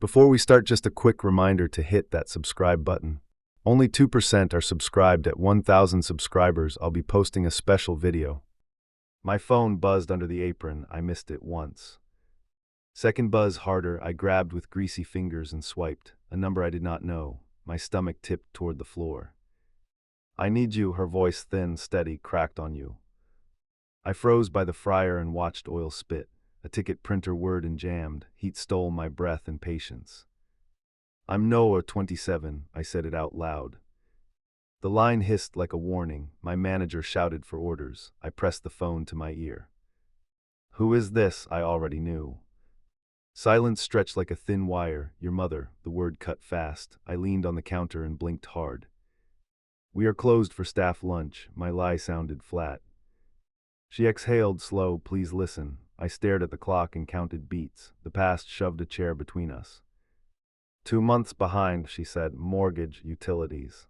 Before we start, just a quick reminder to hit that subscribe button. Only 2% are subscribed. At 1,000 subscribers, I'll be posting a special video. My phone buzzed under the apron. I missed it once. Second buzz harder, I grabbed with greasy fingers and swiped. A number I did not know. My stomach tipped toward the floor. "I need you," her voice, thin, steady, cracked on you. I froze by the fryer and watched oil spit. A ticket printer whirred and jammed. Heat stole my breath and patience. "I'm Noah, 27, I said it out loud. The line hissed like a warning. My manager shouted for orders. I pressed the phone to my ear. "Who is this?" I already knew. Silence stretched like a thin wire. "Your mother," the word cut fast. I leaned on the counter and blinked hard. "We are closed for staff lunch." My lie sounded flat. She exhaled slow. "Please listen." I stared at the clock and counted beats. The past shoved a chair between us. 2 months behind, she said. Mortgage, utilities.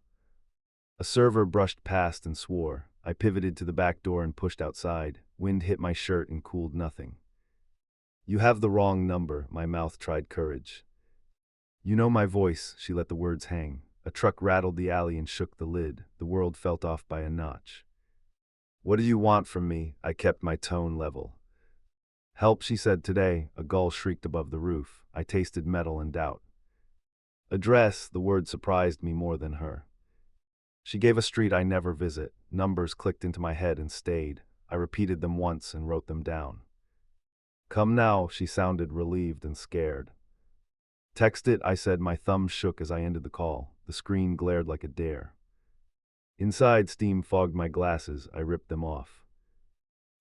A server brushed past and swore. I pivoted to the back door and pushed outside. Wind hit my shirt and cooled nothing. "You have the wrong number." My mouth tried courage. "You know my voice." She let the words hang. A truck rattled the alley and shook the lid. The world felt off by a notch. "What do you want from me?" I kept my tone level. "Help," she said. "Today." A gull shrieked above the roof. I tasted metal and doubt. "Address." The word surprised me more than her. She gave a street I never visit. Numbers clicked into my head and stayed. I repeated them once and wrote them down. "Come now." She sounded relieved and scared. "Text it," I said. My thumb shook as I ended the call. The screen glared like a dare. Inside, steam fogged my glasses. I ripped them off.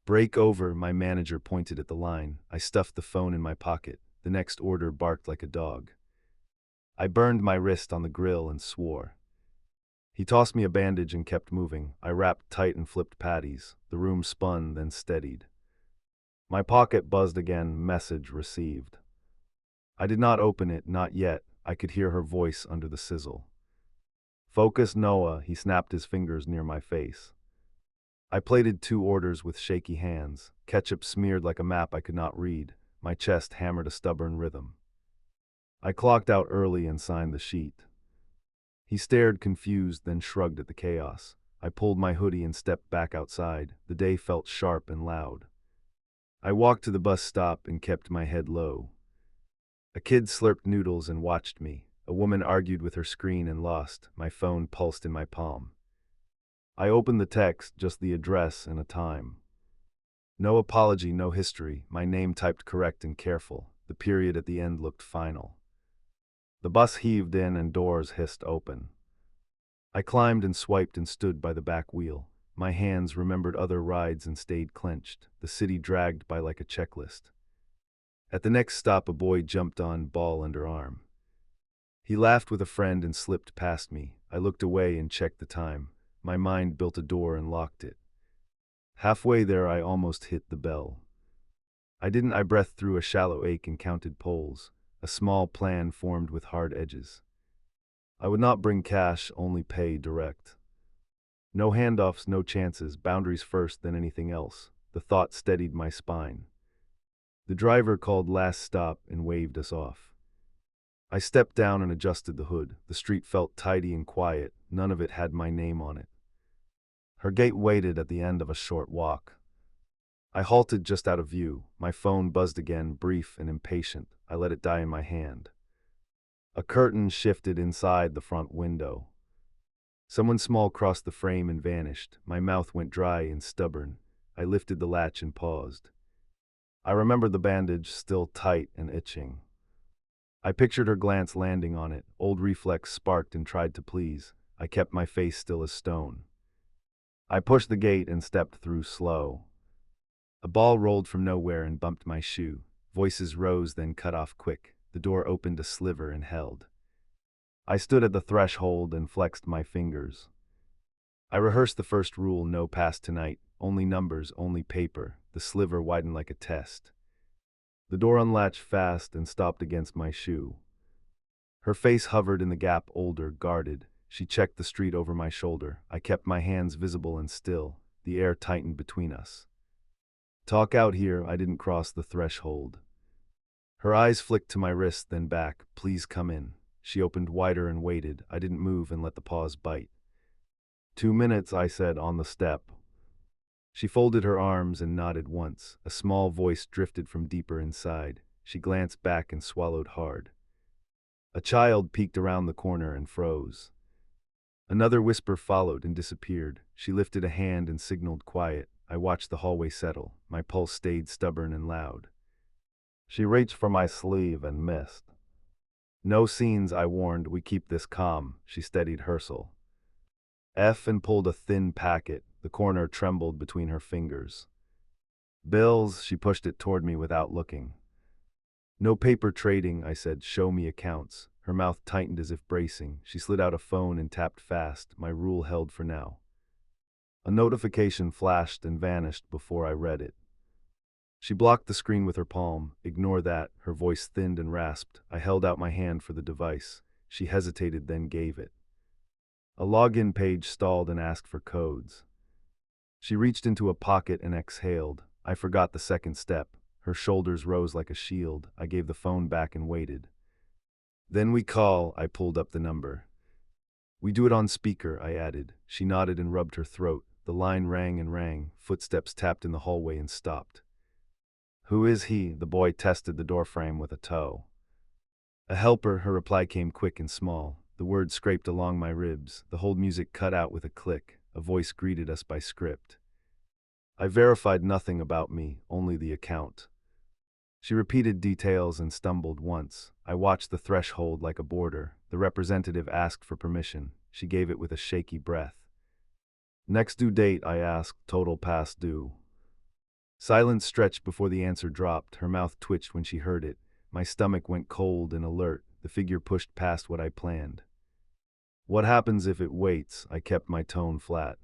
"Break over." My manager pointed at the line. I stuffed the phone in my pocket. The next order barked like a dog. I burned my wrist on the grill and swore. He tossed me a bandage and kept moving. I wrapped tight and flipped patties. The room spun, then steadied. My pocket buzzed again. Message received. I did not open it, not yet. I could hear her voice under the sizzle. "Focus, Noah." He snapped his fingers near my face. I plated 2 orders with shaky hands. Ketchup smeared like a map I could not read. My chest hammered a stubborn rhythm. I clocked out early and signed the sheet. He stared confused, then shrugged at the chaos. I pulled my hoodie and stepped back outside. The day felt sharp and loud. I walked to the bus stop and kept my head low. A kid slurped noodles and watched me. A woman argued with her screen and lost. My phone pulsed in my palm. I opened the text, just the address and a time. No apology, no history. My name typed correct and careful. The period at the end looked final. The bus heaved in and doors hissed open. I climbed and swiped and stood by the back wheel. My hands remembered other rides and stayed clenched. The city dragged by like a checklist. At the next stop, a boy jumped on, ball under arm. He laughed with a friend and slipped past me. I looked away and checked the time. My mind built a door and locked it. Halfway there, I almost hit the bell. I breathed through a shallow ache and counted poles. A small plan formed with hard edges. I would not bring cash, only pay direct. No handoffs, no chances, boundaries first, then anything else. The thought steadied my spine. The driver called last stop and waved us off. I stepped down and adjusted the hood. The street felt tidy and quiet. None of it had my name on it. Her gate waited at the end of a short walk. I halted just out of view. My phone buzzed again, brief and impatient. I let it die in my hand. A curtain shifted inside the front window. Someone small crossed the frame and vanished. My mouth went dry and stubborn. I lifted the latch and paused. I remembered the bandage, still tight and itching. I pictured her glance landing on it. Old reflex sparked and tried to please. I kept my face still as stone. I pushed the gate and stepped through slow. A ball rolled from nowhere and bumped my shoe. Voices rose, then cut off quick. The door opened a sliver and held. I stood at the threshold and flexed my fingers. I rehearsed the first rule: no pass tonight. Only numbers, only paper. The sliver widened like a test. The door unlatched fast and stopped against my shoe. Her face hovered in the gap, older, guarded. She checked the street over my shoulder. I kept my hands visible and still. The air tightened between us. "Talk out here." I didn't cross the threshold. Her eyes flicked to my wrist, then back. "Please come in." She opened wider and waited. I didn't move and let the pause bite. 2 minutes, I said, on the step. She folded her arms and nodded once. A small voice drifted from deeper inside. She glanced back and swallowed hard. A child peeked around the corner and froze. Another whisper followed and disappeared. She lifted a hand and signaled quiet. I watched the hallway settle. My pulse stayed stubborn and loud. She reached for my sleeve and missed. "No scenes," I warned. "We keep this calm." She steadied Herschel. And pulled a thin packet. The corner trembled between her fingers. "Bills." She pushed it toward me without looking. "No paper trading," I said. "Show me accounts." Her mouth tightened as if bracing. She slid out a phone and tapped fast. My rule held for now. A notification flashed and vanished before I read it. She blocked the screen with her palm. "Ignore that." Her voice thinned and rasped. I held out my hand for the device. She hesitated, then gave it. A login page stalled and asked for codes. She reached into a pocket and exhaled. I forgot the second step. Her shoulders rose like a shield. I gave the phone back and waited. "Then we call." I pulled up the number. "We do it on speaker," I added. She nodded and rubbed her throat. The line rang and rang. Footsteps tapped in the hallway and stopped. "Who is he?" The boy tested the doorframe with a toe. "A helper." Her reply came quick and small. The words scraped along my ribs. The hold music cut out with a click. A voice greeted us by script. I verified nothing about me, only the account. She repeated details and stumbled once. I watched the threshold like a boarder. The representative asked for permission. She gave it with a shaky breath. "Next due date?" I asked. "Total past due." Silence stretched before the answer dropped. Her mouth twitched when she heard it. My stomach went cold and alert. The figure pushed past what I planned. "What happens if it waits?" I kept my tone flat.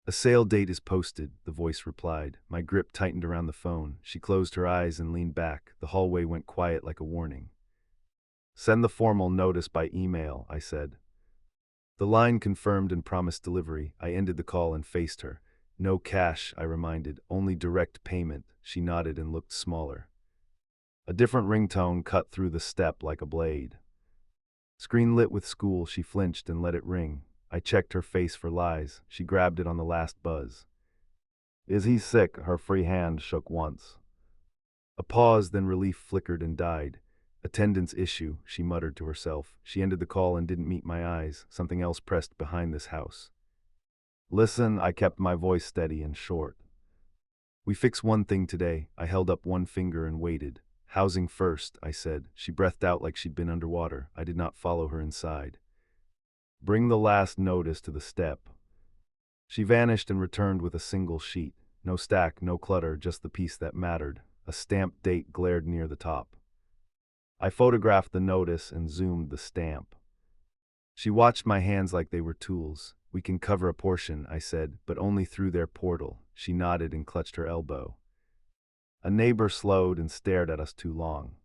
"A sale date is posted," the voice replied. My grip tightened around the phone. She closed her eyes and leaned back. The hallway went quiet like a warning. "Send the formal notice by email," I said. The line confirmed and promised delivery. I ended the call and faced her. "No cash," I reminded, "only direct payment." She nodded and looked smaller. A different ringtone cut through the step like a blade. Screen lit with school. She flinched and let it ring. I checked her face for lies. She grabbed it on the last buzz. "Is he sick?" Her free hand shook once. A pause, then relief flickered and died. "Attendance issue," she muttered to herself. She ended the call and didn't meet my eyes. Something else pressed behind this house. "Listen," I kept my voice steady and short. "We fix one thing today." I held up one finger and waited. "Housing first," I said. She breathed out like she'd been underwater. I did not follow her inside. "Bring the last notice to the step." She vanished and returned with a single sheet. No stack, no clutter, just the piece that mattered. A stamped date glared near the top. I photographed the notice and zoomed the stamp. She watched my hands like they were tools. "We can cover a portion," I said, "but only through their portal." She nodded and clutched her elbow. A neighbor slowed and stared at us too long.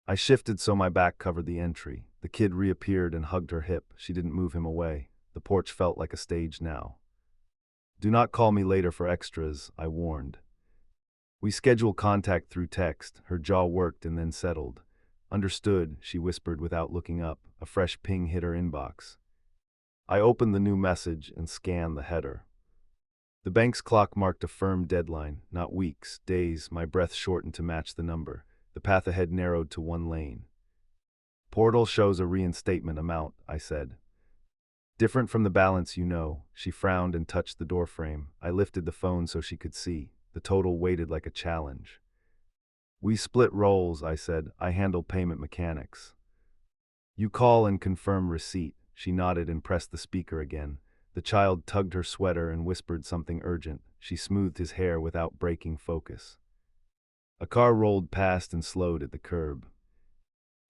I shifted so my back covered the entry. The kid reappeared and hugged her hip. She didn't move him away. The porch felt like a stage now. "Do not call me later for extras," I warned. "We schedule contact through text." Her jaw worked and then settled. "Understood," she whispered without looking up. A fresh ping hit her inbox. I opened the new message and scanned the header. The bank's clock marked a firm deadline, not weeks, days. My breath shortened to match the number. The path ahead narrowed to one lane. "Portal shows a reinstatement amount," I said. "Different from the balance you know." She frowned and touched the doorframe. I lifted the phone so she could see. The total weighted like a challenge. "We split roles," I said. "I handle payment mechanics. You call and confirm receipt." She nodded and pressed the speaker again. The child tugged her sweater and whispered something urgent. She smoothed his hair without breaking focus. A car rolled past and slowed at the curb.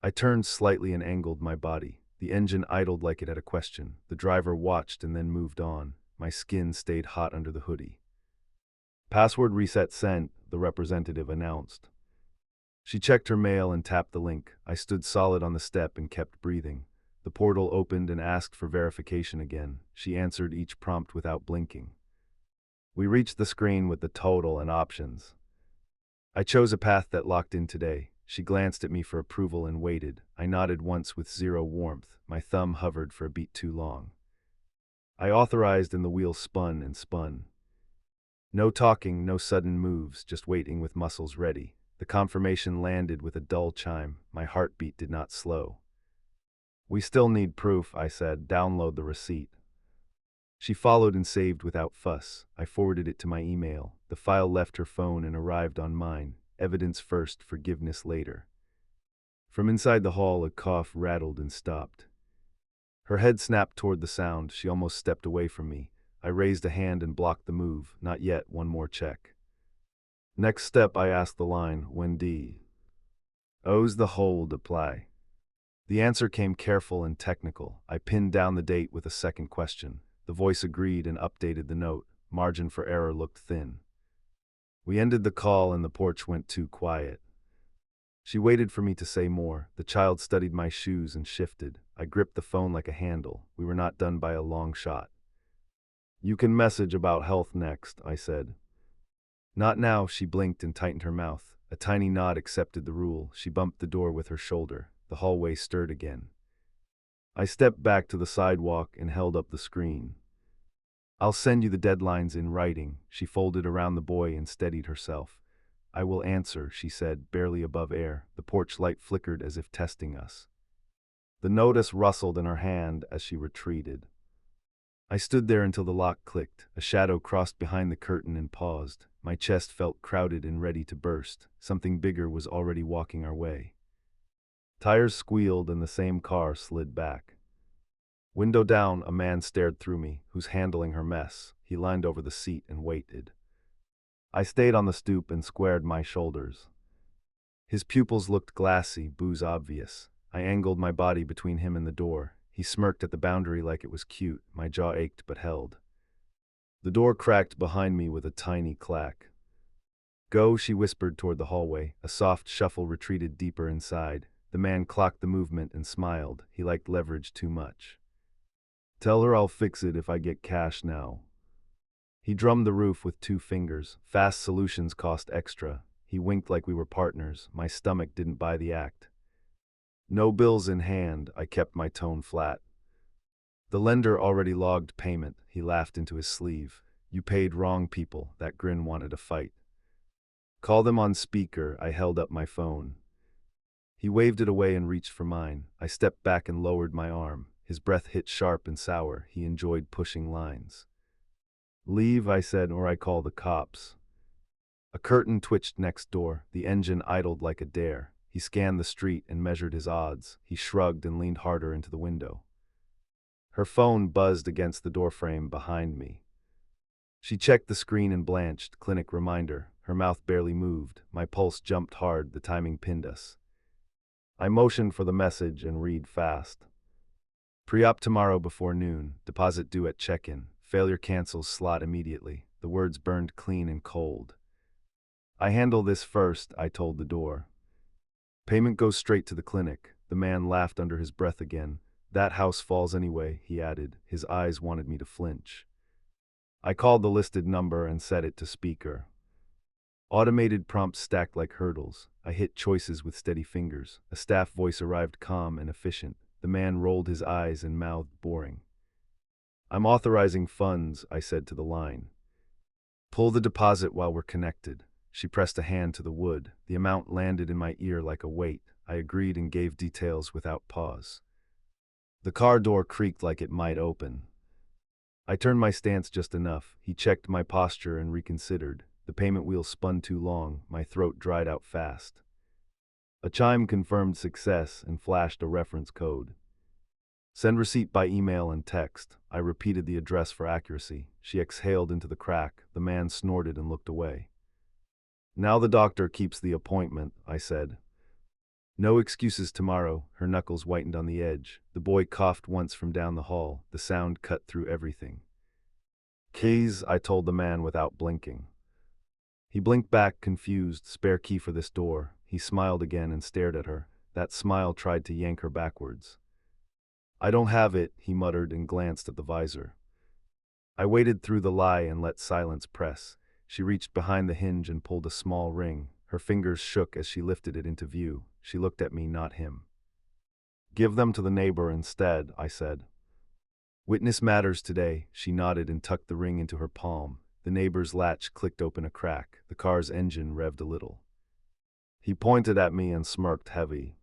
I turned slightly and angled my body. The engine idled like it had a question. The driver watched and then moved on. My skin stayed hot under the hoodie. "Password reset sent," the representative announced. She checked her mail and tapped the link. I stood solid on the step and kept breathing. The portal opened and asked for verification again. She answered each prompt without blinking. We reached the screen with the total and options. I chose a path that locked in today. She glanced at me for approval and waited. I nodded once with zero warmth. My thumb hovered for a beat too long. I authorized and the wheel spun and spun. No talking, no sudden moves, just waiting with muscles ready. The confirmation landed with a dull chime. My heartbeat did not slow. "We still need proof," I said. "Download the receipt." She followed and saved without fuss. I forwarded it to my email. The file left her phone and arrived on mine. Evidence first, forgiveness later. From inside the hall, a cough rattled and stopped. Her head snapped toward the sound. She almost stepped away from me. I raised a hand and blocked the move. Not yet, one more check. "Next step," I asked the line, "when D. O's the hold apply?" The answer came careful and technical. I pinned down the date with a second question. The voice agreed and updated the note. Margin for error looked thin. We ended the call and the porch went too quiet. She waited for me to say more. The child studied my shoes and shifted. I gripped the phone like a handle. We were not done by a long shot. "You can message about health next," I said. "Not now," she blinked and tightened her mouth. A tiny nod accepted the rule. She bumped the door with her shoulder. The hallway stirred again. I stepped back to the sidewalk and held up the screen. "I'll send you the deadlines in writing." She folded around the boy and steadied herself. "I will answer," she said, barely above air. The porch light flickered as if testing us. The notice rustled in her hand as she retreated. I stood there until the lock clicked. A shadow crossed behind the curtain and paused. My chest felt crowded and ready to burst. Something bigger was already walking our way. Tires squealed and the same car slid back. Window down, a man stared through me, who's handling her mess. He leaned over the seat and waited. I stayed on the stoop and squared my shoulders. His pupils looked glassy, booze obvious. I angled my body between him and the door. He smirked at the boundary like it was cute. My jaw ached but held. The door cracked behind me with a tiny clack. "Go," she whispered toward the hallway. A soft shuffle retreated deeper inside. The man clocked the movement and smiled. He liked leverage too much. "Tell her I'll fix it if I get cash now." He drummed the roof with 2 fingers. Fast solutions cost extra. He winked like we were partners. My stomach didn't buy the act. "No bills in hand." I kept my tone flat. "The lender already logged payment." He laughed into his sleeve. "You paid wrong people." That grin wanted a fight. "Call them on speaker." I held up my phone. He waved it away and reached for mine. I stepped back and lowered my arm. His breath hit sharp and sour. He enjoyed pushing lines. "Leave," I said, "or I call the cops." A curtain twitched next door. The engine idled like a dare. He scanned the street and measured his odds. He shrugged and leaned harder into the window. Her phone buzzed against the doorframe behind me. She checked the screen and blanched. Clinic reminder. Her mouth barely moved. My pulse jumped hard. The timing pinned us. I motioned for the message and read fast. "Pre-op tomorrow before noon. Deposit due at check-in. Failure cancels slot immediately." The words burned clean and cold. "I handle this first," I told the door. "Payment goes straight to the clinic." The man laughed under his breath again. "That house falls anyway," he added. His eyes wanted me to flinch. I called the listed number and set it to speaker. Automated prompts stacked like hurdles. I hit choices with steady fingers. A staff voice arrived, calm and efficient. The man rolled his eyes and mouthed, "Boring." "I'm authorizing funds," I said to the line. "Pull the deposit while we're connected." She pressed a hand to the wood. The amount landed in my ear like a weight. I agreed and gave details without pause. The car door creaked like it might open. I turned my stance just enough. He checked my posture and reconsidered. The payment wheel spun too long. My throat dried out fast. A chime confirmed success and flashed a reference code. "Send receipt by email and text." I repeated the address for accuracy. She exhaled into the crack. The man snorted and looked away. "Now the doctor keeps the appointment," I said. "No excuses tomorrow." Her knuckles whitened on the edge. The boy coughed once from down the hall. The sound cut through everything. "Keys," I told the man without blinking. He blinked back, confused. "Spare key for this door." He smiled again and stared at her. That smile tried to yank her backwards. "I don't have it," he muttered and glanced at the visor. I waited through the lie and let silence press. She reached behind the hinge and pulled a small ring. Her fingers shook as she lifted it into view. She looked at me, not him. "Give them to the neighbor instead," I said. "Witness matters today." She nodded and tucked the ring into her palm. The neighbor's latch clicked open a crack. The car's engine revved a little. He pointed at me and smirked heavy.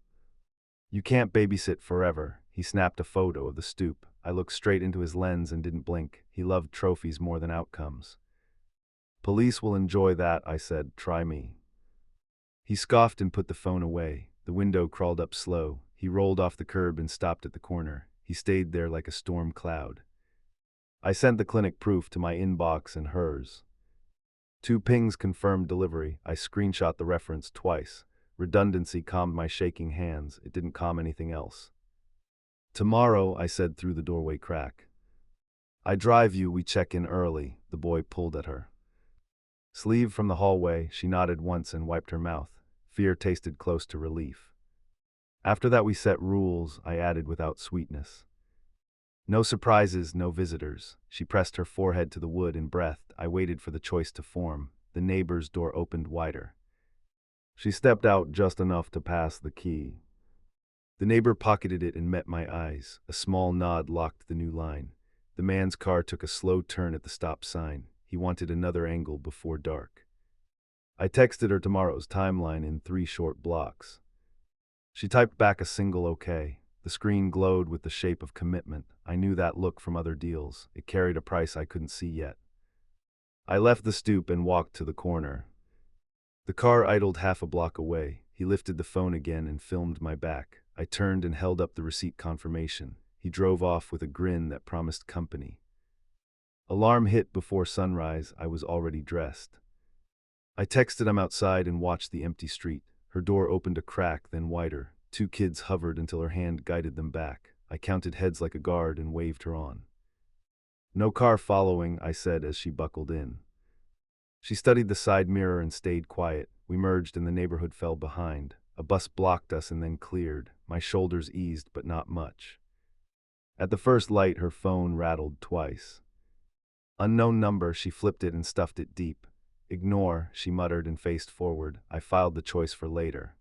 "You can't babysit forever." He snapped a photo of the stoop. I looked straight into his lens and didn't blink. He loved trophies more than outcomes. "Police will enjoy that," I said. "Try me." He scoffed and put the phone away. The window crawled up slow. He rolled off the curb and stopped at the corner. He stayed there like a storm cloud. I sent the clinic proof to my inbox and hers. 2 pings confirmed delivery. I screenshot the reference twice. Redundancy calmed my shaking hands. It didn't calm anything else. "Tomorrow," I said through the doorway crack. "I drive you, we check in early." The boy pulled at her sleeve from the hallway. She nodded once and wiped her mouth. Fear tasted close to relief. "After that we set rules," I added without sweetness. "No surprises, no visitors." She pressed her forehead to the wood and breathed. I waited for the choice to form. The neighbor's door opened wider. She stepped out just enough to pass the key. The neighbor pocketed it and met my eyes. A small nod locked the new line. The man's car took a slow turn at the stop sign. He wanted another angle before dark. I texted her tomorrow's timeline in 3 short blocks. She typed back a single okay. The screen glowed with the shape of commitment. I knew that look from other deals. It carried a price I couldn't see yet. I left the stoop and walked to the corner. The car idled half a block away. He lifted the phone again and filmed my back. I turned and held up the receipt confirmation. He drove off with a grin that promised company. Alarm hit before sunrise. I was already dressed. I texted him outside and watched the empty street. Her door opened a crack, then wider. 2 kids hovered until her hand guided them back. I counted heads like a guard and waved her on. "No car following," I said as she buckled in. She studied the side mirror and stayed quiet. We merged and the neighborhood fell behind. A bus blocked us and then cleared. My shoulders eased, but not much. At the first light, her phone rattled twice. "Unknown number." She flipped it and stuffed it deep. "Ignore," she muttered and faced forward. I filed the choice for later.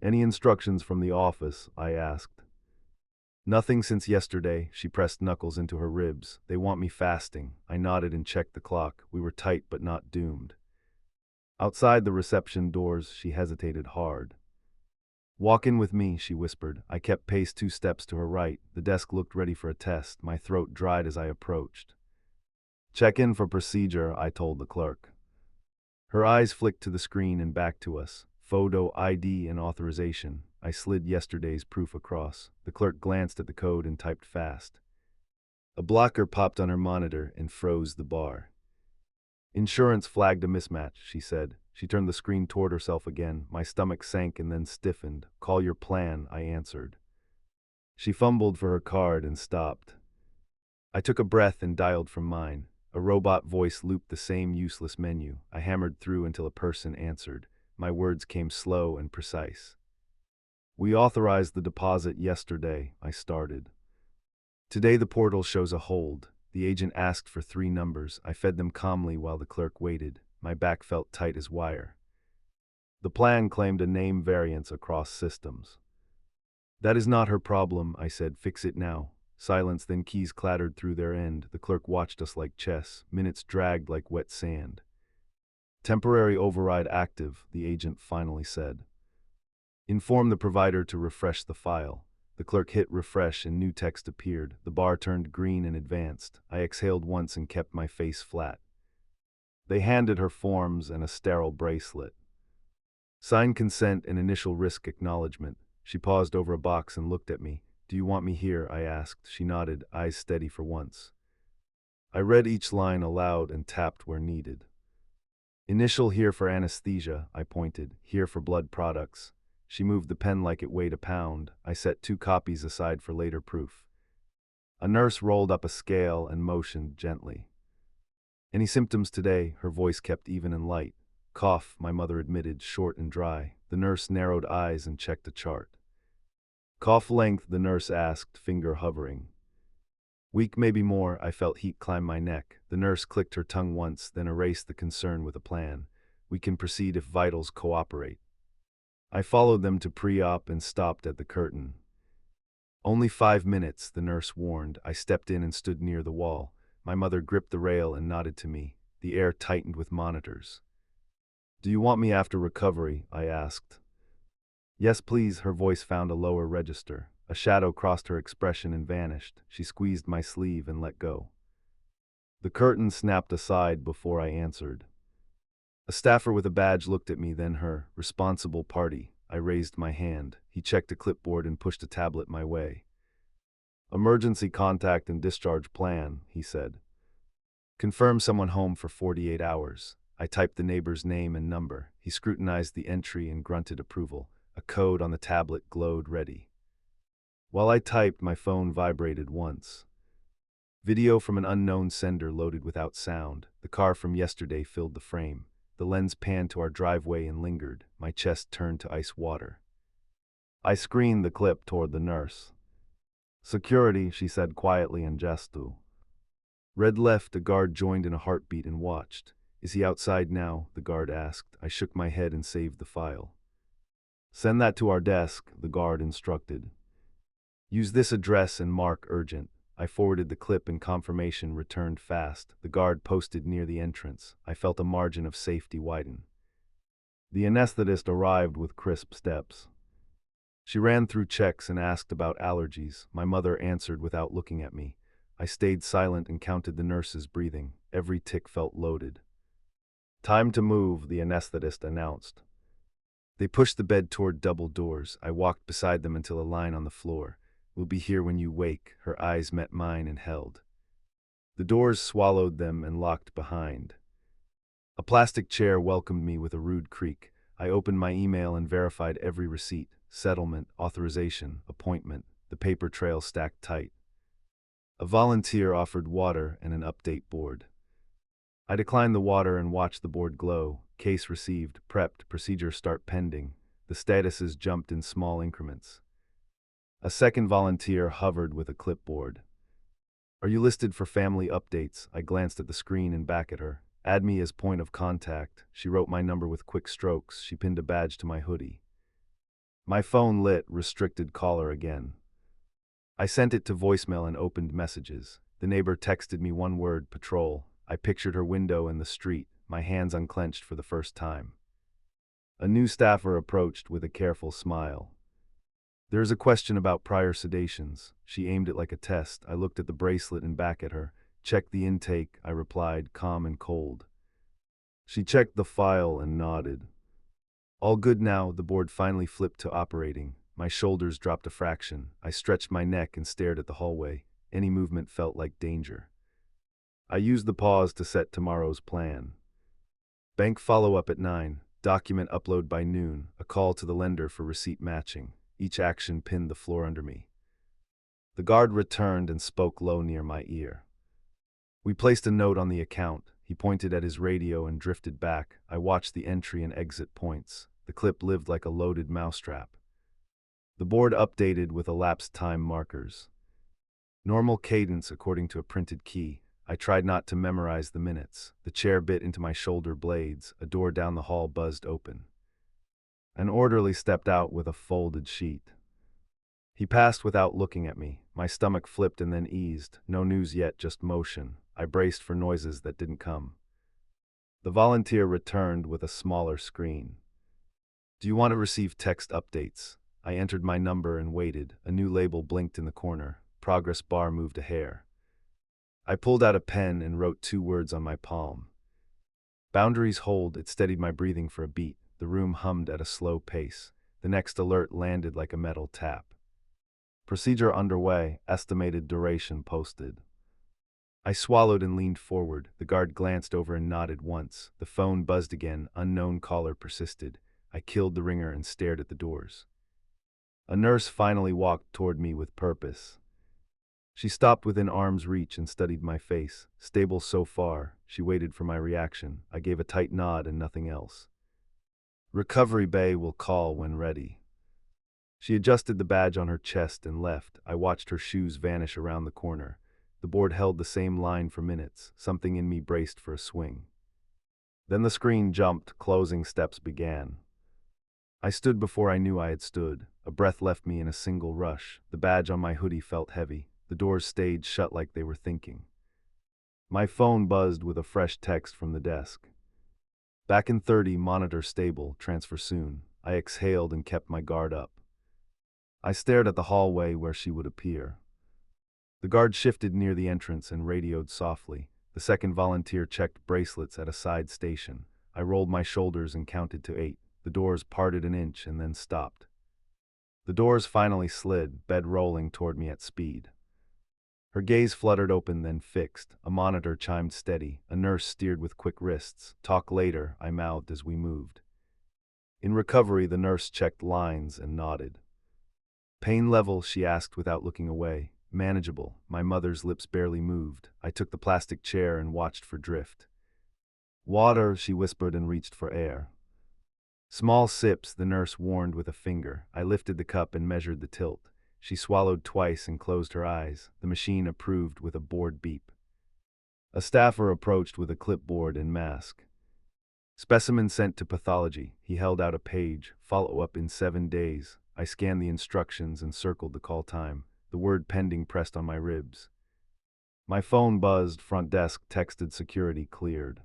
"Any instructions from the office?" I asked. "Nothing since yesterday." She pressed knuckles into her ribs. "They want me fasting." I nodded and checked the clock. We were tight but not doomed. Outside the reception doors, she hesitated hard. "Walk in with me," she whispered. I kept pace 2 steps to her right. The desk looked ready for a test. My throat dried as I approached. "Check in for procedure," I told the clerk. Her eyes flicked to the screen and back to us. Photo, ID, and authorization. I slid yesterday's proof across. The clerk glanced at the code and typed fast. A blocker popped on her monitor and froze the bar. "Insurance flagged a mismatch," she said. She turned the screen toward herself again. My stomach sank and then stiffened. "Call your plan," I answered. She fumbled for her card and stopped. I took a breath and dialed from mine. A robot voice looped the same useless menu. I hammered through until a person answered. My words came slow and precise. "We authorized the deposit yesterday," I started. "Today the portal shows a hold." The agent asked for 3 numbers. I fed them calmly while the clerk waited. My back felt tight as wire. "The plan claimed a name variance across systems." "That is not her problem," I said. "Fix it now." Silence, then keys clattered through their end. The clerk watched us like chess. Minutes dragged like wet sand. "Temporary override active," the agent finally said. "Inform the provider to refresh the file." The clerk hit refresh and new text appeared. The bar turned green and advanced. I exhaled once and kept my face flat. They handed her forms and a sterile bracelet. "Sign consent and initial risk acknowledgement." She paused over a box and looked at me. "Do you want me here?" I asked. She nodded, eyes steady for once. I read each line aloud and tapped where needed. "Initial here for anesthesia," I pointed. "Here for blood products." She moved the pen like it weighed a pound. I set 2 copies aside for later proof. A nurse rolled up a scale and motioned gently. "Any symptoms today?" Her voice kept even and light. "Cough," my mother admitted, short and dry. The nurse narrowed eyes and checked a chart. "Cough length?" the nurse asked, finger hovering. "Week, maybe more." I felt heat climb my neck. The nurse clicked her tongue once, then erased the concern with a plan. We can proceed if vitals cooperate. I followed them to pre-op and stopped at the curtain. Only 5 minutes, the nurse warned. I stepped in and stood near the wall. My mother gripped the rail and nodded to me. The air tightened with monitors. "Do you want me after recovery?" I asked. "Yes, please." Her voice found a lower register. A shadow crossed her expression and vanished. She squeezed my sleeve and let go. The curtain snapped aside before I answered. A staffer with a badge looked at me, then her responsible party. I raised my hand. He checked a clipboard and pushed a tablet my way. "Emergency contact and discharge plan," he said. "Confirm someone home for 48 hours. I typed the neighbor's name and number. He scrutinized the entry and grunted approval. A code on the tablet glowed ready. While I typed, my phone vibrated once. Video from an unknown sender loaded without sound. The car from yesterday filled the frame. The lens panned to our driveway and lingered. My chest turned to ice water. I screened the clip toward the nurse. "Security," she said quietly in gestu. Red left. A guard joined in a heartbeat and watched. "Is he outside now?" the guard asked. I shook my head and saved the file. "Send that to our desk," the guard instructed. "Use this address and mark urgent." I forwarded the clip and confirmation returned fast. The guard posted near the entrance. I felt a margin of safety widen. The anesthetist arrived with crisp steps. She ran through checks and asked about allergies. My mother answered without looking at me. I stayed silent and counted the nurse's breathing. Every tick felt loaded. "Time to move," the anesthetist announced. They pushed the bed toward double doors. I walked beside them until a line on the floor. "We'll be here when you wake." Her eyes met mine and held. The doors swallowed them and locked behind. A plastic chair welcomed me with a rude creak. I opened my email and verified every receipt, settlement, authorization, appointment, the paper trail stacked tight. A volunteer offered water and an update board. I declined the water and watched the board glow. Case received, prepped, procedure start pending. The statuses jumped in small increments. A second volunteer hovered with a clipboard. "Are you listed for family updates?" I glanced at the screen and back at her. "Add me as point of contact." She wrote my number with quick strokes. She pinned a badge to my hoodie. My phone lit, restricted caller again. I sent it to voicemail and opened messages. The neighbor texted me one word, patrol. I pictured her window and the street, my hands unclenched for the first time. A new staffer approached with a careful smile. "There is a question about prior sedations." She aimed it like a test. I looked at the bracelet and back at her. "Check the intake," I replied, calm and cold. She checked the file and nodded. "All good now." The board finally flipped to operating. My shoulders dropped a fraction. I stretched my neck and stared at the hallway. Any movement felt like danger. I used the pause to set tomorrow's plan. Bank follow-up at 9. Document upload by noon. A call to the lender for receipt matching. Each action pinned the floor under me. The guard returned and spoke low near my ear. "We placed a note on the account." He pointed at his radio and drifted back. I watched the entry and exit points. The clip lived like a loaded mousetrap. The board updated with elapsed time markers. Normal cadence according to a printed key. I tried not to memorize the minutes. The chair bit into my shoulder blades. A door down the hall buzzed open. An orderly stepped out with a folded sheet. He passed without looking at me. My stomach flipped and then eased. No news yet, just motion. I braced for noises that didn't come. The volunteer returned with a smaller screen. "Do you want to receive text updates?" I entered my number and waited. A new label blinked in the corner. Progress bar moved a hair. I pulled out a pen and wrote 2 words on my palm. "Boundaries hold." It steadied my breathing for a beat. The room hummed at a slow pace. The next alert landed like a metal tap. "Procedure underway. Estimated duration posted." I swallowed and leaned forward. The guard glanced over and nodded once. The phone buzzed again. Unknown caller persisted. I killed the ringer and stared at the doors. A nurse finally walked toward me with purpose. She stopped within arm's reach and studied my face. Stable so far. She waited for my reaction. I gave a tight nod and nothing else. "Recovery Bay will call when ready." She adjusted the badge on her chest and left. I watched her shoes vanish around the corner. The board held the same line for minutes. Something in me braced for a swing. Then the screen jumped, closing steps began. I stood before I knew I had stood. A breath left me in a single rush. The badge on my hoodie felt heavy. The doors stayed shut like they were thinking. My phone buzzed with a fresh text from the desk. Back in 30, monitor stable, transfer soon. I exhaled and kept my guard up. I stared at the hallway where she would appear. The guard shifted near the entrance and radioed softly. The second volunteer checked bracelets at a side station. I rolled my shoulders and counted to 8. The doors parted an inch and then stopped. The doors finally slid, bed rolling toward me at speed. Her gaze fluttered open, then fixed. A monitor chimed steady. A nurse steered with quick wrists. Talk later, I mouthed as we moved. In recovery, the nurse checked lines and nodded. Pain level, she asked without looking away. Manageable. My mother's lips barely moved. I took the plastic chair and watched for drift. Water, she whispered and reached for air. Small sips, the nurse warned with a finger. I lifted the cup and measured the tilt. She swallowed twice and closed her eyes. The machine approved with a bored beep. A staffer approached with a clipboard and mask. Specimen sent to pathology. He held out a page. Follow up in 7 days. I scanned the instructions and circled the call time. The word pending pressed on my ribs. My phone buzzed. Front desk texted security cleared.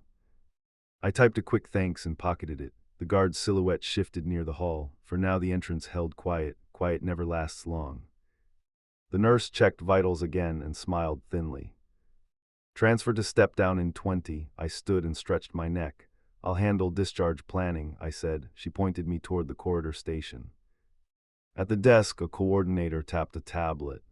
I typed a quick thanks and pocketed it. The guard's silhouette shifted near the hall. For now the entrance held quiet. Quiet never lasts long. The nurse checked vitals again and smiled thinly. Transfer to step down in 20. I stood and stretched my neck. I'll handle discharge planning, I said. She pointed me toward the corridor station. At the desk, a coordinator tapped a tablet.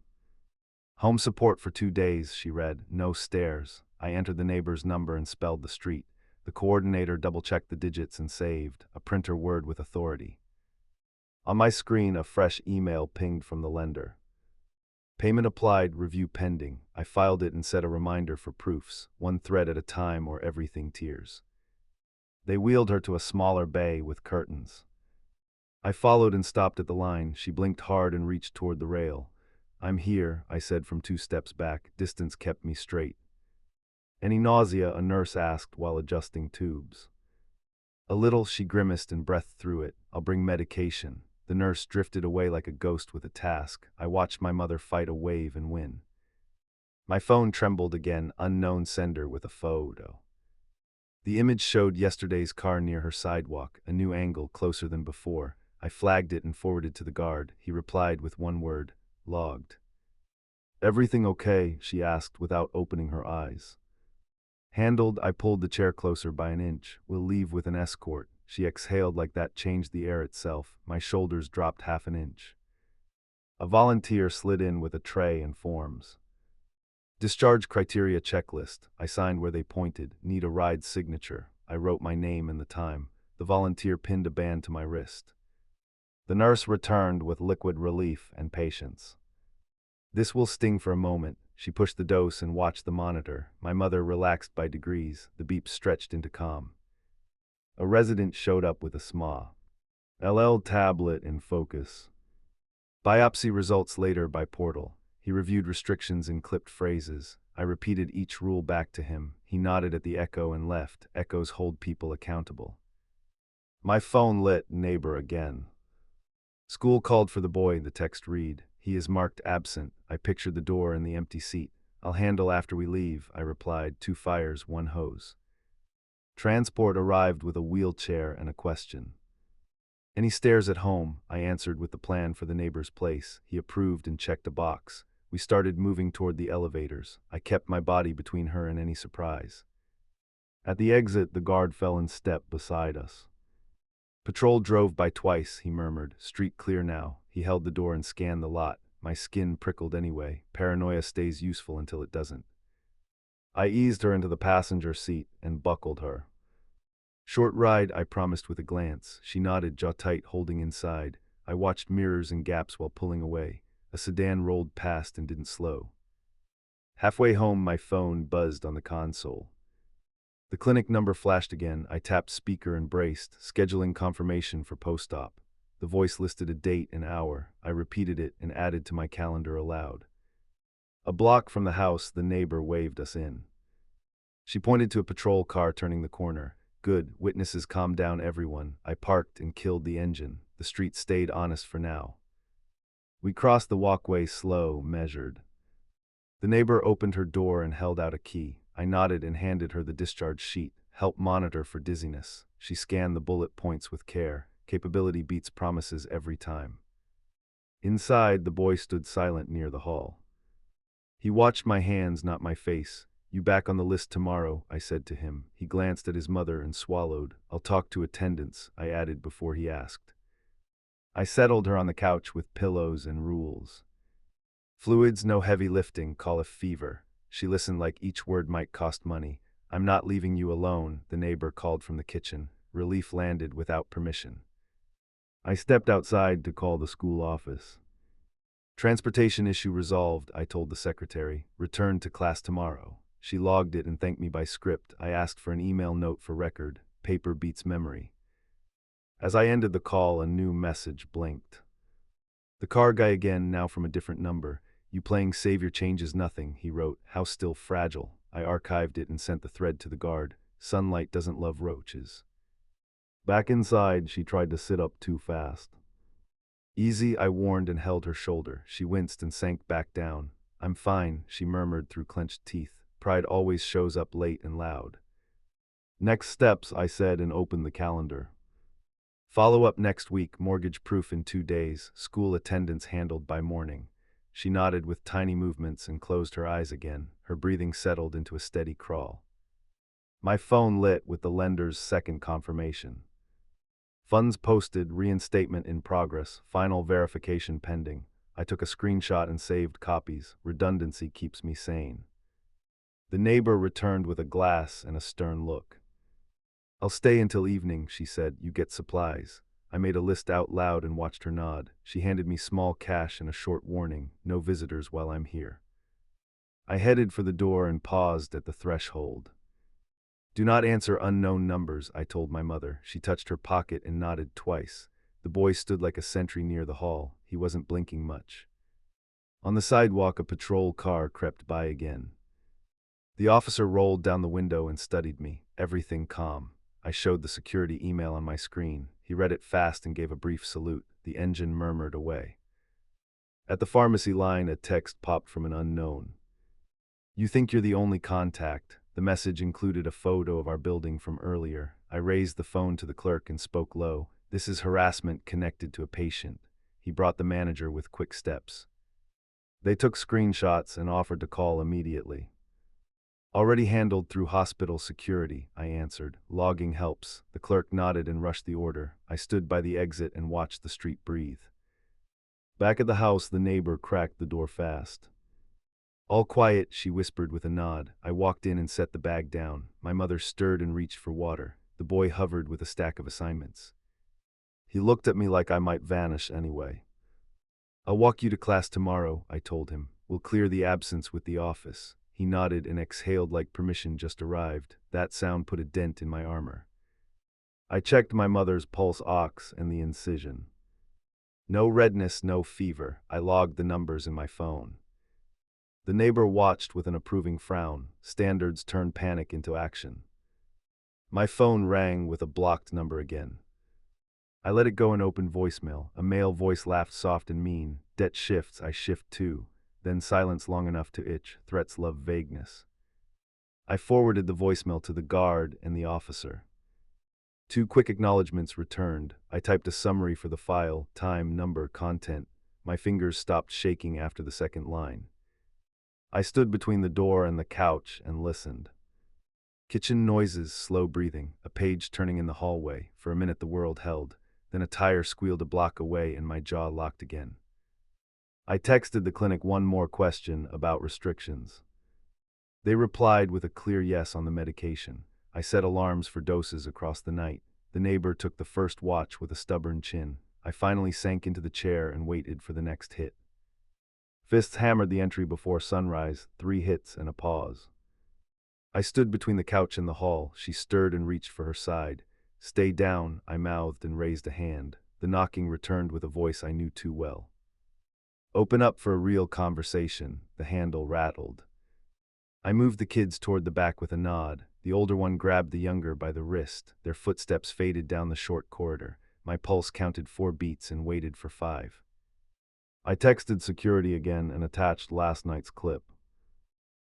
Home support for 2 days, she read. No stairs. I entered the neighbor's number and spelled the street. The coordinator double-checked the digits and saved. A printer word with authority. On my screen, a fresh email pinged from the lender. Payment applied, review pending. I filed it and set a reminder for proofs, 1 thread at a time or everything tears. They wheeled her to a smaller bay with curtains. I followed and stopped at the line. She blinked hard and reached toward the rail. I'm here, I said from 2 steps back. Distance kept me straight. Any nausea? A nurse asked while adjusting tubes. A little, she grimaced and breathed through it. I'll bring medication. The nurse drifted away like a ghost with a task. I watched my mother fight a wave and win. My phone trembled again, unknown sender with a photo. The image showed yesterday's car near her sidewalk, a new angle closer than before. I flagged it and forwarded to the guard. He replied with 1 word, logged. Everything okay? She asked without opening her eyes. Handled. I pulled the chair closer by an inch. We'll leave with an escort. She exhaled like that changed the air itself. My shoulders dropped half an inch. A volunteer slid in with a tray and forms. Discharge criteria checklist. I signed where they pointed. Need a ride signature. I wrote my name and the time. The volunteer pinned a band to my wrist. The nurse returned with liquid relief and patience. This will sting for a moment. She pushed the dose and watched the monitor. My mother relaxed by degrees. The beep stretched into calm. A resident showed up with a SMA. LL tablet in focus. Biopsy results later by portal. He reviewed restrictions in clipped phrases. I repeated each rule back to him. He nodded at the echo and left. Echoes hold people accountable. My phone lit. Neighbor again. School called for the boy, the text read. He is marked absent. I pictured the door and the empty seat. I'll handle after we leave, I replied. 2 fires, 1 hose. Transport arrived with a wheelchair and a question. Any stairs at home? I answered with the plan for the neighbor's place. He approved and checked a box. We started moving toward the elevators. I kept my body between her and any surprise. At the exit, the guard fell in step beside us. Patrol drove by twice, he murmured. Street clear now. He held the door and scanned the lot. My skin prickled anyway. Paranoia stays useful until it doesn't. I eased her into the passenger seat and buckled her. Short ride, I promised with a glance. She nodded, jaw tight, holding inside. I watched mirrors and gaps while pulling away. A sedan rolled past and didn't slow. Halfway home, my phone buzzed on the console. The clinic number flashed again. I tapped speaker and braced, scheduling confirmation for post-op. The voice listed a date and hour. I repeated it and added to my calendar aloud. A block from the house, the neighbor waved us in. She pointed to a patrol car turning the corner. Good, witnesses calmed down everyone. I parked and killed the engine. The street stayed honest for now. We crossed the walkway slow, measured. The neighbor opened her door and held out a key. I nodded and handed her the discharge sheet. Help monitor for dizziness. She scanned the bullet points with care. Capability beats promises every time. Inside, the boy stood silent near the hall. He watched my hands, not my face. You back on the list tomorrow, I said to him. He glanced at his mother and swallowed. I'll talk to attendants, I added before he asked. I settled her on the couch with pillows and rules. Fluids, no heavy lifting, call a fever. She listened like each word might cost money. I'm not leaving you alone, the neighbor called from the kitchen. Relief landed without permission. I stepped outside to call the school office. Transportation issue resolved, I told the secretary. Return to class tomorrow. She logged it and thanked me by script. I asked for an email note for record. Paper beats memory. As I ended the call, a new message blinked. The car guy again, now from a different number. You playing savior changes nothing, he wrote. House still fragile. I archived it and sent the thread to the guard. Sunlight doesn't love roaches. Back inside, she tried to sit up too fast. Easy, I warned and held her shoulder. She winced and sank back down. I'm fine, she murmured through clenched teeth. Pride always shows up late and loud. Next steps, I said and opened the calendar. Follow up next week, mortgage proof in 2 days, school attendance handled by morning. She nodded with tiny movements and closed her eyes again. Her breathing settled into a steady crawl. My phone lit with the lender's second confirmation. Funds posted, reinstatement in progress, final verification pending. I took a screenshot and saved copies. Redundancy keeps me sane. The neighbor returned with a glass and a stern look. I'll stay until evening, she said. You get supplies. I made a list out loud and watched her nod. She handed me small cash and a short warning. No visitors while I'm here. I headed for the door and paused at the threshold. Do not answer unknown numbers, I told my mother. She touched her pocket and nodded twice. The boy stood like a sentry near the hall. He wasn't blinking much. On the sidewalk, a patrol car crept by again. The officer rolled down the window and studied me. Everything calm. I showed the security email on my screen. He read it fast and gave a brief salute. The engine murmured away. At the pharmacy line, a text popped from an unknown. You think you're the only contact. The message included a photo of our building from earlier. I raised the phone to the clerk and spoke low. This is harassment connected to a patient. He brought the manager with quick steps. They took screenshots and offered to call immediately. Already handled through hospital security, I answered. Logging helps. The clerk nodded and rushed the order. I stood by the exit and watched the street breathe. Back at the house, the neighbor cracked the door fast. All quiet, she whispered with a nod. I walked in and set the bag down. My mother stirred and reached for water. The boy hovered with a stack of assignments. He looked at me like I might vanish anyway. I'll walk you to class tomorrow, I told him. We'll clear the absence with the office. He nodded and exhaled like permission just arrived. That sound put a dent in my armor. I checked my mother's pulse ox and the incision. No redness, no fever. I logged the numbers in my phone. The neighbor watched with an approving frown. Standards turned panic into action. My phone rang with a blocked number again. I let it go and opened voicemail. A male voice laughed soft and mean. Det shifts, I shift too. Then silence long enough to itch. Threats love vagueness. I forwarded the voicemail to the guard and the officer. 2 quick acknowledgments returned. I typed a summary for the file, time, number, content. My fingers stopped shaking after the second line. I stood between the door and the couch and listened. Kitchen noises, slow breathing, a page turning in the hallway. For a minute the world held. Then a tire squealed a block away and my jaw locked again. I texted the clinic one more question about restrictions. They replied with a clear yes on the medication. I set alarms for doses across the night. The neighbor took the first watch with a stubborn chin. I finally sank into the chair and waited for the next hit. Fists hammered the entry before sunrise, 3 hits and a pause. I stood between the couch and the hall. She stirred and reached for her side. Stay down, I mouthed and raised a hand. The knocking returned with a voice I knew too well. Open up for a real conversation. The handle rattled. I moved the kids toward the back with a nod. The older one grabbed the younger by the wrist. Their footsteps faded down the short corridor. My pulse counted 4 beats and waited for 5. I texted security again and attached last night's clip.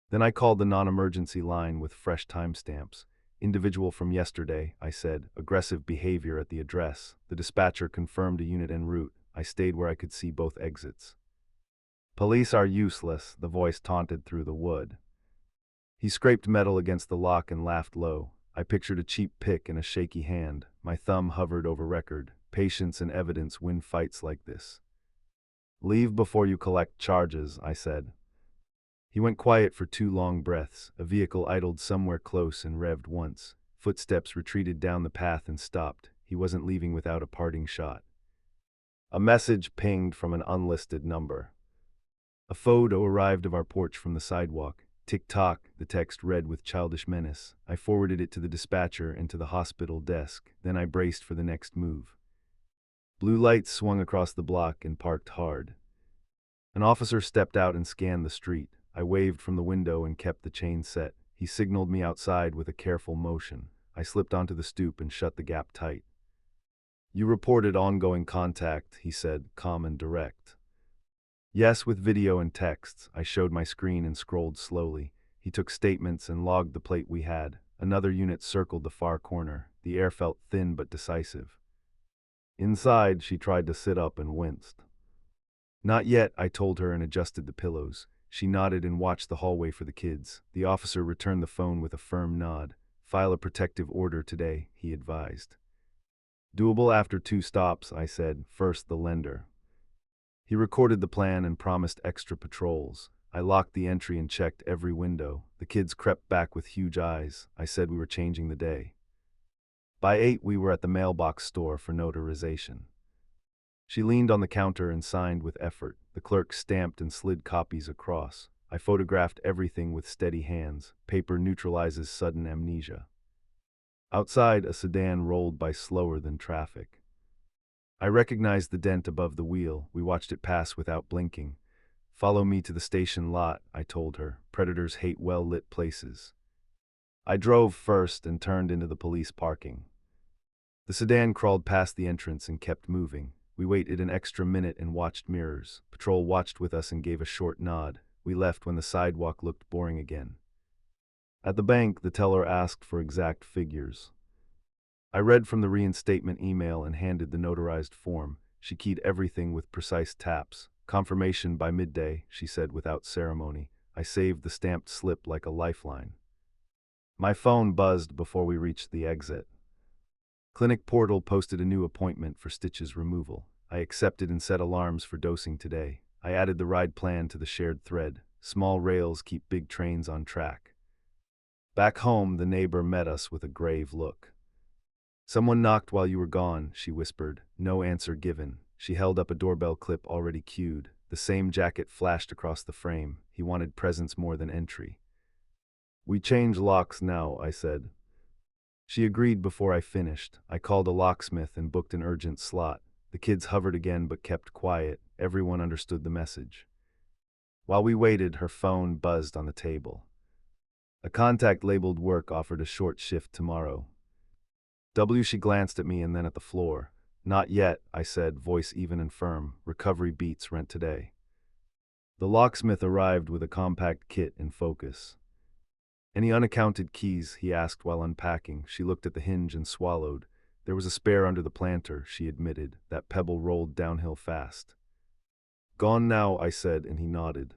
Then I called the non-emergency line with fresh timestamps. Individual from yesterday, I said. Aggressive behavior at the address. The dispatcher confirmed a unit en route. I stayed where I could see both exits. Police are useless, the voice taunted through the wood. He scraped metal against the lock and laughed low. I pictured a cheap pick in a shaky hand. My thumb hovered over record. Patience and evidence win fights like this. Leave before you collect charges, I said. He went quiet for 2 long breaths. A vehicle idled somewhere close and revved once. Footsteps retreated down the path and stopped. He wasn't leaving without a parting shot. A message pinged from an unlisted number. A photo arrived of our porch from the sidewalk. Tick-tock, the text read with childish menace. I forwarded it to the dispatcher and to the hospital desk. Then I braced for the next move. Blue lights swung across the block and parked hard. An officer stepped out and scanned the street. I waved from the window and kept the chain set. He signaled me outside with a careful motion. I slipped onto the stoop and shut the gap tight. You reported ongoing contact, he said, calm and direct. Yes, with video and texts. I showed my screen and scrolled slowly. He took statements and logged the plate we had. Another unit circled the far corner. The air felt thin but decisive. Inside, she tried to sit up and winced. Not yet, I told her and adjusted the pillows. She nodded and watched the hallway for the kids. The officer returned the phone with a firm nod. File a protective order today, he advised. Doable after 2 stops, I said. First, the lender. He recorded the plan and promised extra patrols. I locked the entry and checked every window. The kids crept back with huge eyes. I said we were changing the day. By 8, we were at the mailbox store for notarization. She leaned on the counter and signed with effort. The clerk stamped and slid copies across. I photographed everything with steady hands. Paper neutralizes sudden amnesia. Outside, a sedan rolled by slower than traffic. I recognized the dent above the wheel. We watched it pass without blinking. Follow me to the station lot, I told her. Predators hate well-lit places. I drove first and turned into the police parking. The sedan crawled past the entrance and kept moving. We waited an extra minute and watched mirrors. Patrol watched with us and gave a short nod. We left when the sidewalk looked boring again. At the bank, the teller asked for exact figures. I read from the reinstatement email and handed the notarized form. She keyed everything with precise taps. Confirmation by midday, she said without ceremony. I saved the stamped slip like a lifeline. My phone buzzed before we reached the exit. Clinic Portal posted a new appointment for stitches removal. I accepted and set alarms for dosing today. I added the ride plan to the shared thread. Small rails keep big trains on track. Back home, the neighbor met us with a grave look. Someone knocked while you were gone, she whispered. No answer given. She held up a doorbell clip already queued. The same jacket flashed across the frame. He wanted presence more than entry. We change locks now, I said. She agreed before I finished. I called a locksmith and booked an urgent slot. The kids hovered again but kept quiet. Everyone understood the message. While we waited, her phone buzzed on the table. A contact labeled work offered a short shift tomorrow. She glanced at me and then at the floor. Not yet, I said, voice even and firm. Recovery beats rent today. The locksmith arrived with a compact kit in focus. Any unaccounted keys, he asked while unpacking. She looked at the hinge and swallowed. There was a spare under the planter, she admitted. That pebble rolled downhill fast. Gone now, I said, and he nodded.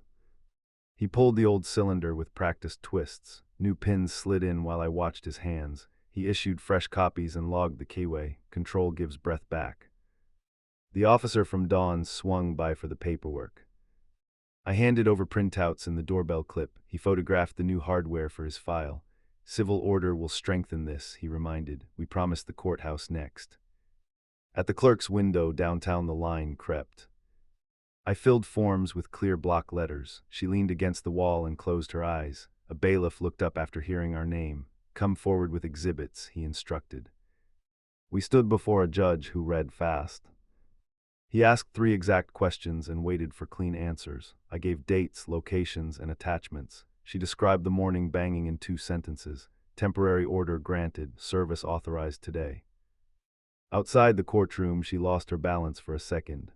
He pulled the old cylinder with practiced twists. New pins slid in while I watched his hands. He issued fresh copies and logged the keyway. Control gives breath back. The officer from Dawn swung by for the paperwork. I handed over printouts and the doorbell clip. He photographed the new hardware for his file. Civil order will strengthen this, he reminded. We promised the courthouse next. At the clerk's window downtown, the line crept. I filled forms with clear block letters. She leaned against the wall and closed her eyes. A bailiff looked up after hearing our name. Come forward with exhibits, he instructed. We stood before a judge who read fast. He asked 3 exact questions and waited for clean answers. I gave dates, locations, and attachments. She described the morning banging in 2 sentences. Temporary order granted. Service authorized today. Outside the courtroom, she lost her balance for a second.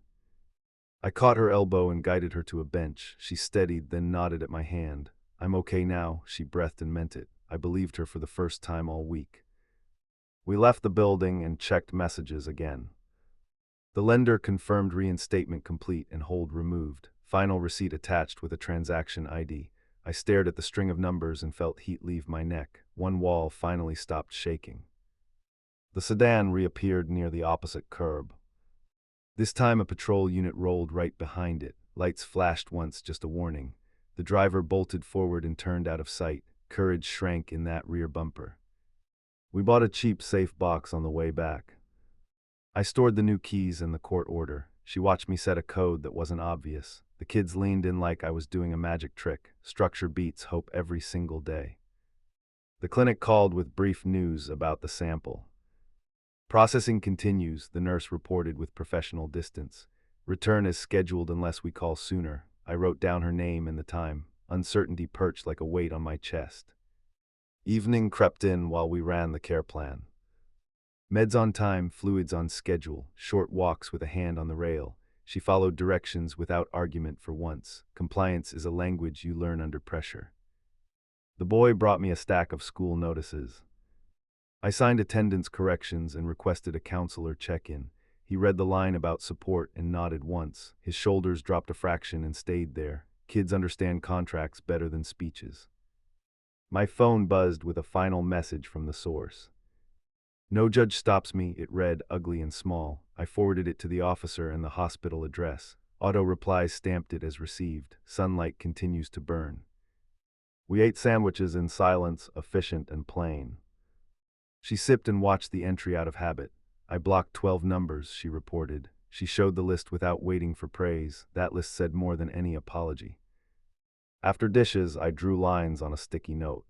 I caught her elbow and guided her to a bench. She steadied, then nodded at my hand. I'm okay now, she breathed and meant it. I believed her for the first time all week. We left the building and checked messages again. The lender confirmed reinstatement complete and hold removed. Final receipt attached with a transaction ID. I stared at the string of numbers and felt heat leave my neck. One wall finally stopped shaking. The sedan reappeared near the opposite curb. This time a patrol unit rolled right behind it. Lights flashed once, just a warning. The driver bolted forward and turned out of sight. Courage shrank in that rear bumper. We bought a cheap safe box on the way back. I stored the new keys and the court order. She watched me set a code that wasn't obvious. The kids leaned in like I was doing a magic trick. Structure beats hope every single day. The clinic called with brief news about the sample. Processing continues, the nurse reported with professional distance. Return is scheduled unless we call sooner. I wrote down her name and the time. Uncertainty perched like a weight on my chest. Evening crept in while we ran the care plan. Meds on time, fluids on schedule, short walks with a hand on the rail. She followed directions without argument for once. Compliance is a language you learn under pressure. The boy brought me a stack of school notices. I signed attendance corrections and requested a counselor check-in. He read the line about support and nodded once. His shoulders dropped a fraction and stayed there. Kids understand contracts better than speeches. My phone buzzed with a final message from the source. No judge stops me, it read, ugly and small. I forwarded it to the officer and the hospital address. Auto replies stamped it as received. Sunlight continues to burn. We ate sandwiches in silence, efficient and plain. She sipped and watched the entry out of habit. I blocked 12 numbers, she reported. She showed the list without waiting for praise. That list said more than any apology. After dishes, I drew lines on a sticky note.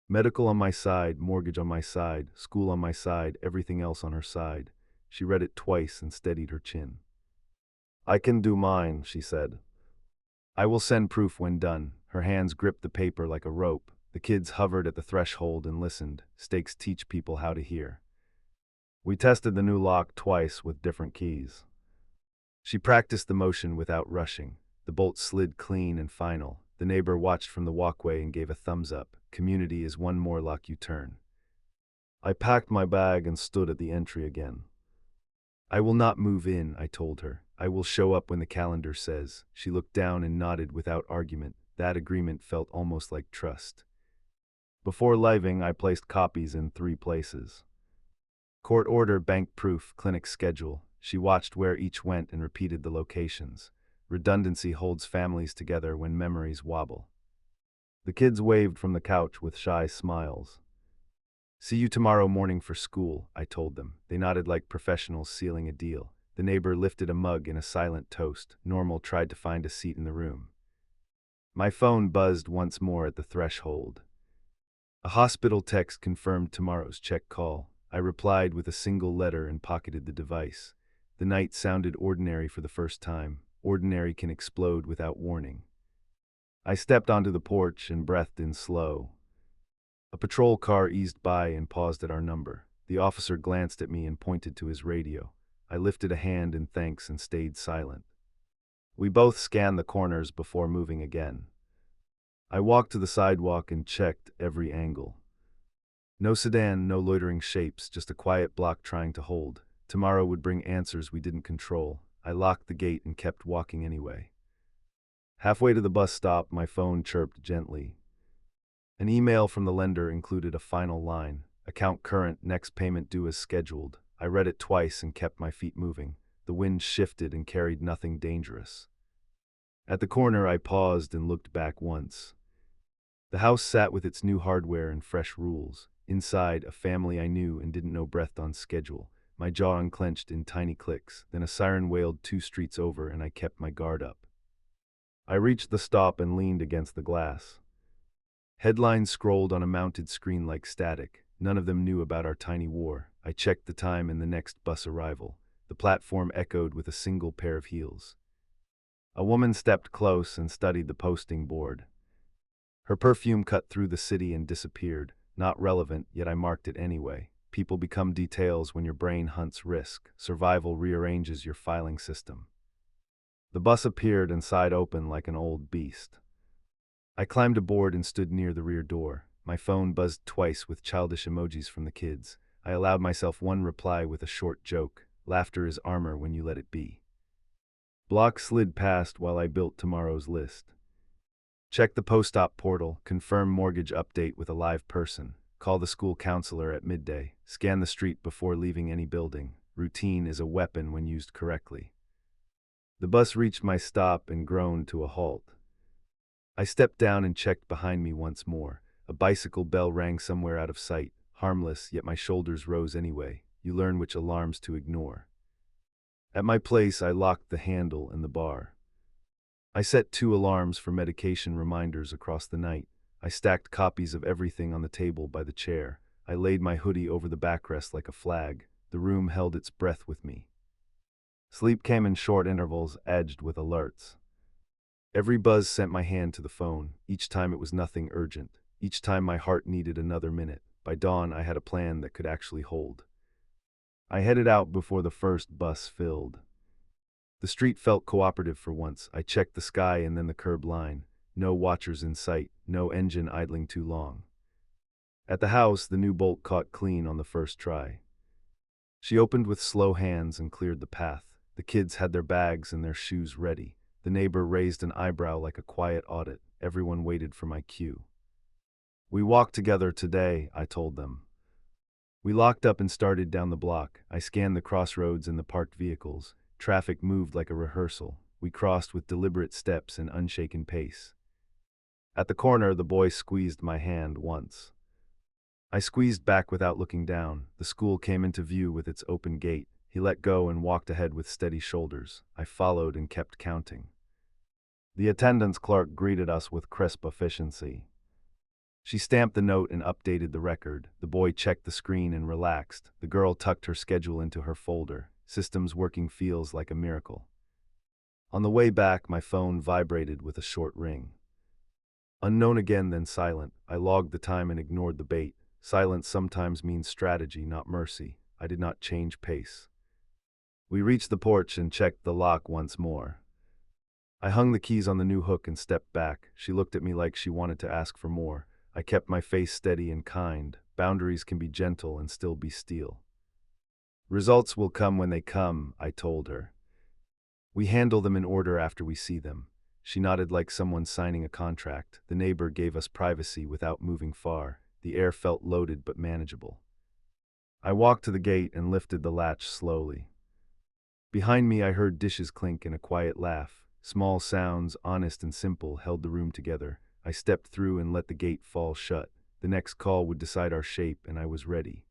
Medical on my side, mortgage on my side, school on my side, everything else on her side. She read it twice and steadied her chin. I can do mine, she said. I will send proof when done. Her hands gripped the paper like a rope. The kids hovered at the threshold and listened. Stakes teach people how to hear. We tested the new lock twice with different keys. She practiced the motion without rushing. The bolt slid clean and final. The neighbor watched from the walkway and gave a thumbs up. Community is one more lock you turn. I packed my bag and stood at the entry again. I will not move in, I told her. I will show up when the calendar says. She looked down and nodded without argument. That agreement felt almost like trust. Before leaving, I placed copies in 3 places. Court order, bank proof, clinic schedule. She watched where each went and repeated the locations. Redundancy holds families together when memories wobble. The kids waved from the couch with shy smiles. See you tomorrow morning for school, I told them. They nodded like professionals sealing a deal. The neighbor lifted a mug in a silent toast. Normal tried to find a seat in the room. My phone buzzed once more at the threshold. A hospital text confirmed tomorrow's check call. I replied with a single letter and pocketed the device. The night sounded ordinary for the first time. Ordinary can explode without warning. I stepped onto the porch and breathed in slow. A patrol car eased by and paused at our number. The officer glanced at me and pointed to his radio. I lifted a hand in thanks and stayed silent. We both scanned the corners before moving again. I walked to the sidewalk and checked every angle. No sedan, no loitering shapes, just a quiet block trying to hold. Tomorrow would bring answers we didn't control. I locked the gate and kept walking anyway. Halfway to the bus stop, my phone chirped gently. An email from the lender included a final line. Account current, next payment due as scheduled. I read it twice and kept my feet moving. The wind shifted and carried nothing dangerous. At the corner, I paused and looked back once. The house sat with its new hardware and fresh rules. Inside, a family I knew and didn't know breathed on schedule. My jaw unclenched in tiny clicks. Then a siren wailed 2 streets over and I kept my guard up. I reached the stop and leaned against the glass. Headlines scrolled on a mounted screen like static. None of them knew about our tiny war. I checked the time and the next bus arrival. The platform echoed with a single pair of heels. A woman stepped close and studied the posting board. Her perfume cut through the city and disappeared. Not relevant, yet I marked it anyway. People become details when your brain hunts risk. Survival rearranges your filing system. The bus appeared and sighed open like an old beast. I climbed aboard and stood near the rear door. My phone buzzed twice with childish emojis from the kids. I allowed myself one reply with a short joke. Laughter is armor when you let it be. Blocks slid past while I built tomorrow's list. Check the post-op portal, confirm mortgage update with a live person, call the school counselor at midday, scan the street before leaving any building. Routine is a weapon when used correctly. The bus reached my stop and groaned to a halt. I stepped down and checked behind me once more. A bicycle bell rang somewhere out of sight, harmless, yet my shoulders rose anyway. You learn which alarms to ignore. At my place, I locked the handle and the bar. I set 2 alarms for medication reminders across the night. I stacked copies of everything on the table by the chair. I laid my hoodie over the backrest like a flag. The room held its breath with me. Sleep came in short intervals, edged with alerts. Every buzz sent my hand to the phone. Each time it was nothing urgent. Each time my heart needed another minute. By dawn, I had a plan that could actually hold. I headed out before the first bus filled. The street felt cooperative for once. I checked the sky and then the curb line. No watchers in sight, no engine idling too long. At the house, the new bolt caught clean on the first try. She opened with slow hands and cleared the path. The kids had their bags and their shoes ready. The neighbor raised an eyebrow like a quiet audit. Everyone waited for my cue. We walked together today, I told them. We locked up and started down the block. I scanned the crossroads and the parked vehicles. Traffic moved like a rehearsal. We crossed with deliberate steps and unshaken pace. At the corner, the boy squeezed my hand once. I squeezed back without looking down. The school came into view with its open gate. He let go and walked ahead with steady shoulders. I followed and kept counting. The attendance clerk greeted us with crisp efficiency. She stamped the note and updated the record. The boy checked the screen and relaxed. The girl tucked her schedule into her folder. Systems working feels like a miracle. On the way back, my phone vibrated with a short ring. Unknown again, then silent. I logged the time and ignored the bait. Silence sometimes means strategy, not mercy. I did not change pace. We reached the porch and checked the lock once more. I hung the keys on the new hook and stepped back. She looked at me like she wanted to ask for more. I kept my face steady and kind. Boundaries can be gentle and still be steel. Results will come when they come, I told her. We handle them in order after we see them. She nodded like someone signing a contract. The neighbor gave us privacy without moving far. The air felt loaded but manageable. I walked to the gate and lifted the latch slowly. Behind me, I heard dishes clink and a quiet laugh. Small sounds, honest and simple, held the room together. I stepped through and let the gate fall shut. The next call would decide our shape, and I was ready.